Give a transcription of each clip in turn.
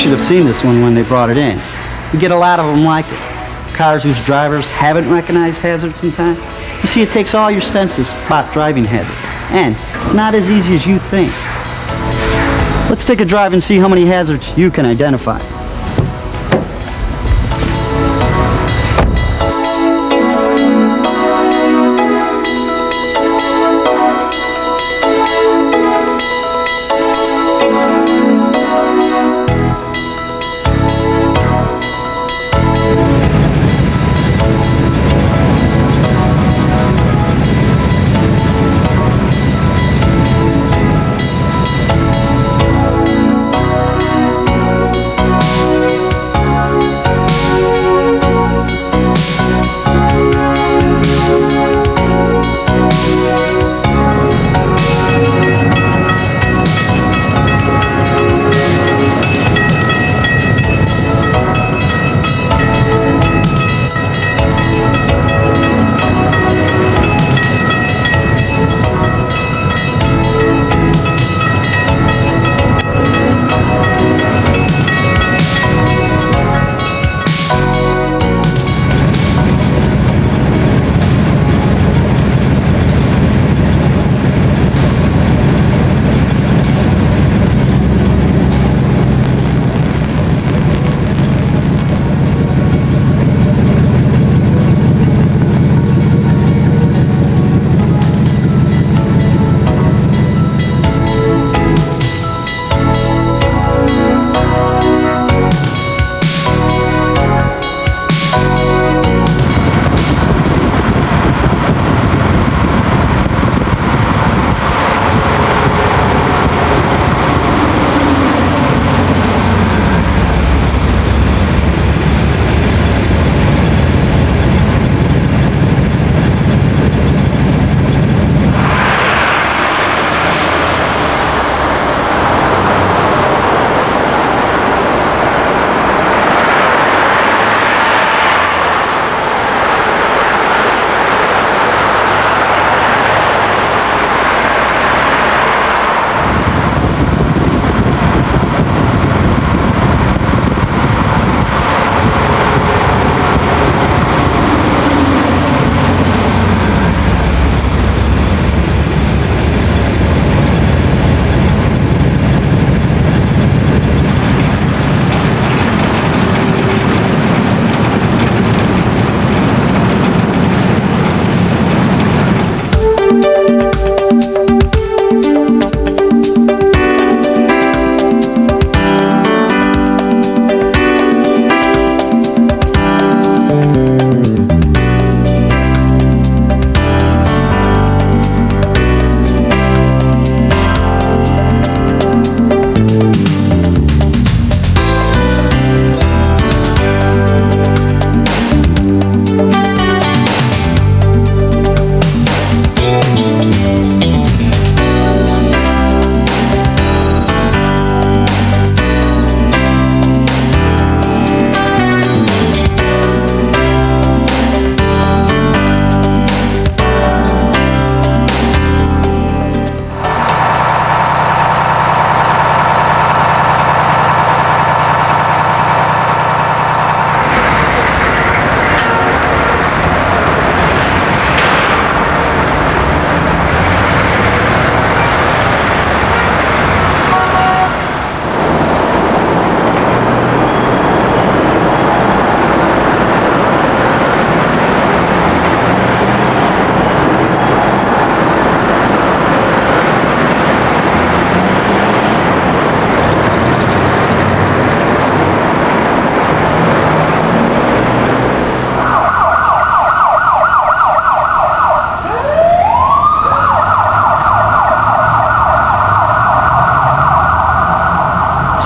should have seen this one when they brought it in. You get a lot of them like it. Cars whose drivers haven't recognized hazards in time. You see, it takes all your senses to spot driving hazards, and it's not as easy as you think. Let's take a drive and see how many hazards you can identify.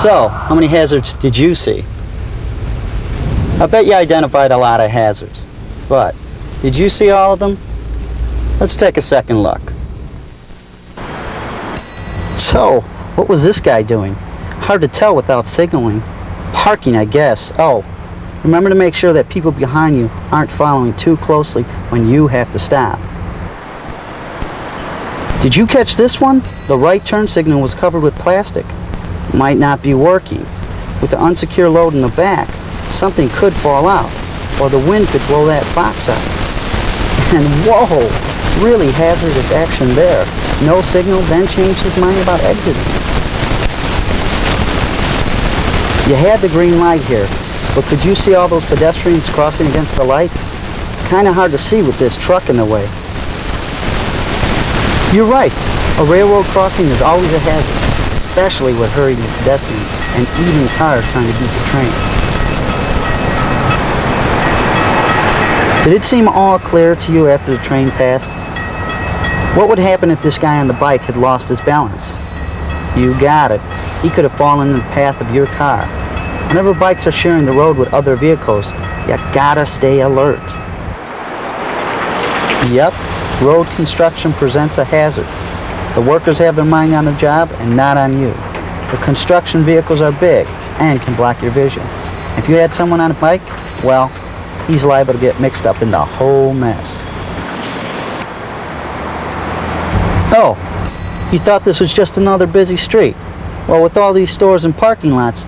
So, how many hazards did you see? I bet you identified a lot of hazards, but did you see all of them? Let's take a second look. So, what was this guy doing? Hard to tell without signaling. Parking, I guess. Oh, remember to make sure that people behind you aren't following too closely when you have to stop. Did you catch this one? The right turn signal was covered with plastic. Might not be working. with the unsecure load in the back, something could fall out, or the wind could blow that box out. And whoa, really hazardous action there. No signal, then changed his mind about exiting. You had the green light here, but could you see all those pedestrians crossing against the light? Kinda hard to see with this truck in the way. You're right, a railroad crossing is always a hazard, especially with hurrying pedestrians and even cars trying to beat the train. Did it seem all clear to you after the train passed? What would happen if this guy on the bike had lost his balance? You got it. He could have fallen in the path of your car. Whenever bikes are sharing the road with other vehicles, you gotta stay alert. Yep, road construction presents a hazard. The workers have their mind on the job and not on you. The construction vehicles are big and can block your vision. If you had someone on a bike, well, he's liable to get mixed up in the whole mess. Oh, you thought this was just another busy street. Well, with all these stores and parking lots,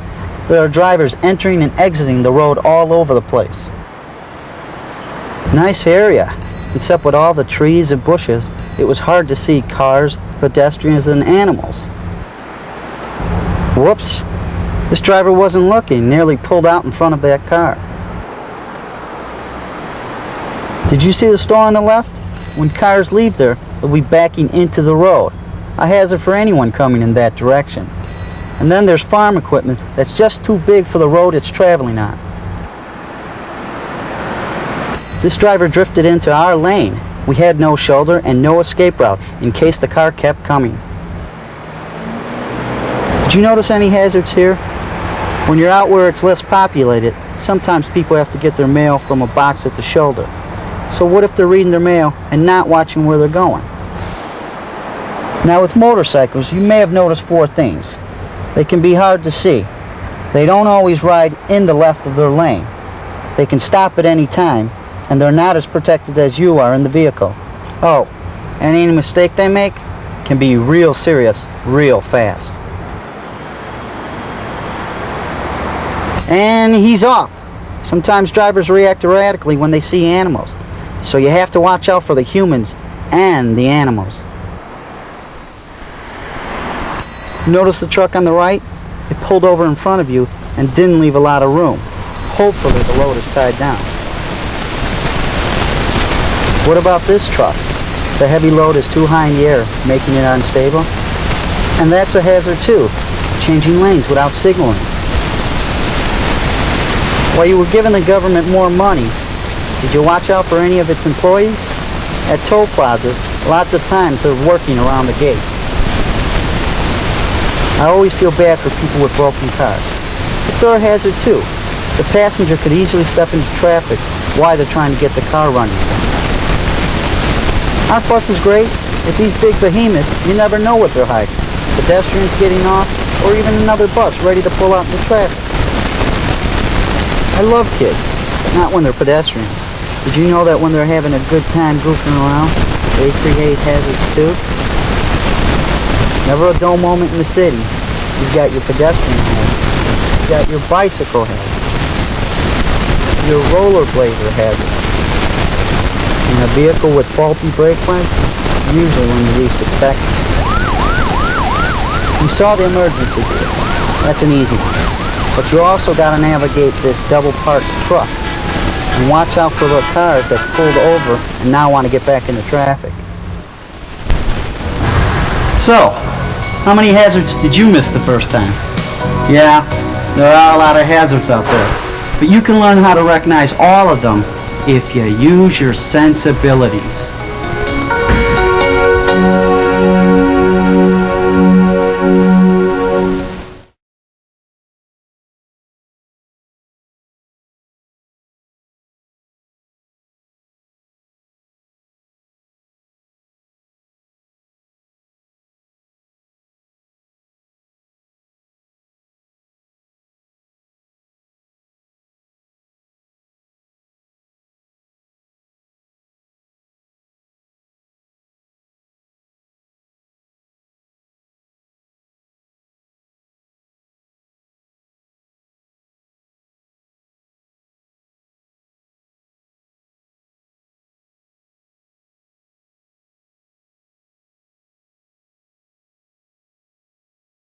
there are drivers entering and exiting the road all over the place. Nice area, except with all the trees and bushes, it was hard to see cars, pedestrians, and animals. Whoops, this driver wasn't looking, nearly pulled out in front of that car. Did you see the store on the left? When cars leave there, they'll be backing into the road, a hazard for anyone coming in that direction. And then there's farm equipment that's just too big for the road it's traveling on. This driver drifted into our lane. We had no shoulder and no escape route in case the car kept coming. Did you notice any hazards here? When you're out where it's less populated, sometimes people have to get their mail from a box at the shoulder. So what if they're reading their mail and not watching where they're going? Now with motorcycles, you may have noticed 4 things. They can be hard to see. They don't always ride in the left of their lane. They can stop at any time, and they're not as protected as you are in the vehicle. Oh, and any mistake they make can be real serious, real fast. And he's off. Sometimes drivers react erratically when they see animals, so you have to watch out for the humans and the animals. Notice the truck on the right? It pulled over in front of you and didn't leave a lot of room. Hopefully the load is tied down. What about this truck? The heavy load is too high in the air, making it unstable. And that's a hazard too, changing lanes without signaling. While you were giving the government more money, did you watch out for any of its employees? At toll plazas, lots of times they're working around the gates. I always feel bad for people with broken cars. But they're a hazard too. The passenger could easily step into traffic while they're trying to get the car running. Our bus is great. With these big behemoths, you never know what they're hiding. Pedestrians getting off, or even another bus ready to pull out into traffic. I love kids, but not when they're pedestrians. Did you know that when they're having a good time goofing around, they create hazards too? Never a dull moment in the city. You've got your pedestrian hazards. You've got your bicycle hazard. Your rollerblader hazard. And a vehicle with faulty brake lights, usually when you least expect it. You saw the emergency gear. That's an easy one. But you also got to navigate this double-parked truck. And watch out for the cars that pulled over and now want to get back into traffic. So, how many hazards did you miss the first time? Yeah, there are a lot of hazards out there, but you can learn how to recognize all of them if you use your sensibilities.